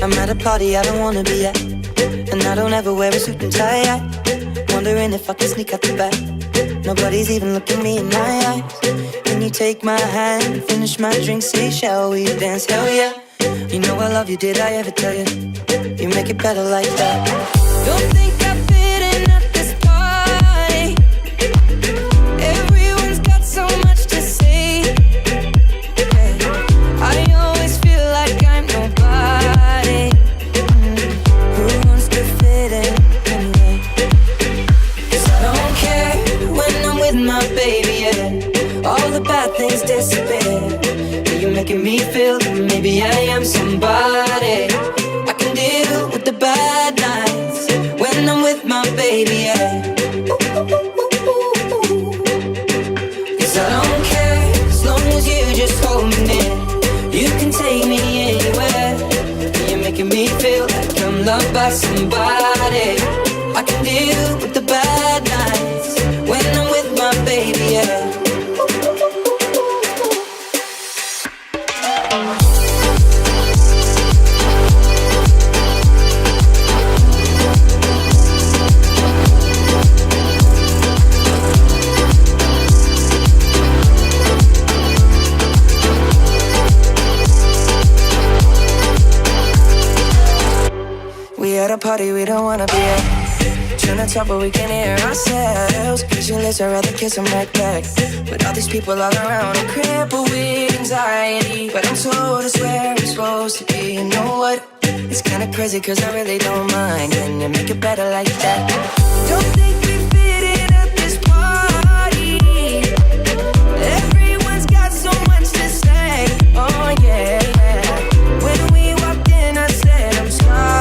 I'm at a party I don't wanna be at, and I don't ever wear a suit and tie. Wondering if I can sneak out the back. Nobody's even looking me in my eyes. Can you take my hand, finish my drink, say shall we dance? Hell yeah. You know I love you, did I ever tell you? You make it better like that. Don't think I fit in at this party. Everyone's got so much to say. Yeah. I always feel like I'm nobody. Who wants to fit in anyway? 'Cause I don't care when I'm with my baby, yeah. All the bad things disappear. You're making me feel that maybe I am somebody. I can deal with the bad nights when I'm with my baby, yeah. 'Cause I don't care as long as you just hold me near. You can take me anywhere. You're making me feel like I'm loved by somebody. I can deal with the bad nights when I'm with my baby, yeah. At a party we don't wanna be at. Trying to talk but we can hear ourselves. Pictureless, I'd rather kiss them right back. With all these people all around, I'm crippled with anxiety. But I'm told it's where I'm supposed to be. You know what? It's kinda crazy 'cause I really don't mind. Can you make it better like that? Don't think we fit in at this party. Everyone's got so much to say. Oh yeah, yeah. When we walked in I said I'm sorry.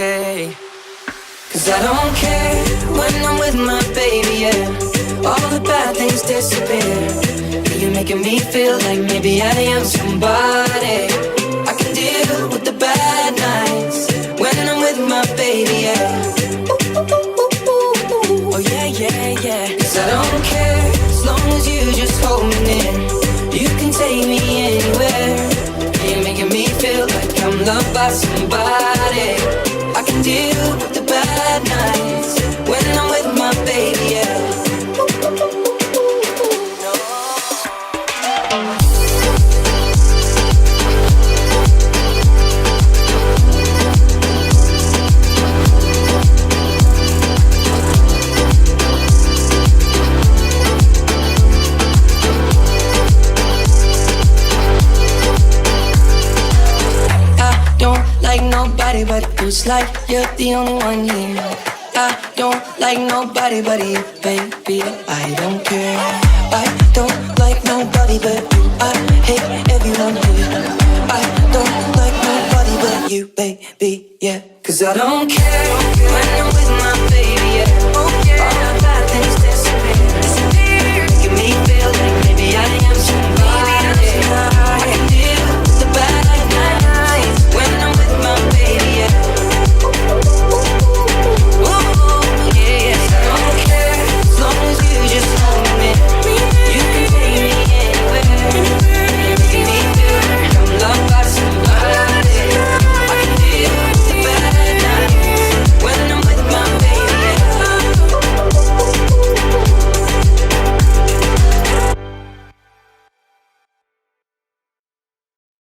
Stay. 'Cause I don't care when I'm with my baby, yeah. All the bad things disappear. You're making me feel like maybe I am somebody. I can deal with the bad nights when I'm with my baby, yeah. Oh yeah, yeah, yeah. 'Cause I don't care as long as you just hold me near. You can take me anywhere. You're making me feel like I'm loved by somebody. I can deal with the bad nights when I'm with my baby, yeah. Nobody but you, it's like you're the only one here. I don't like nobody but you, baby, I don't care. I don't like nobody but you, I hate everyone here. I don't like nobody but you, baby, yeah. 'Cause I don't care when I'm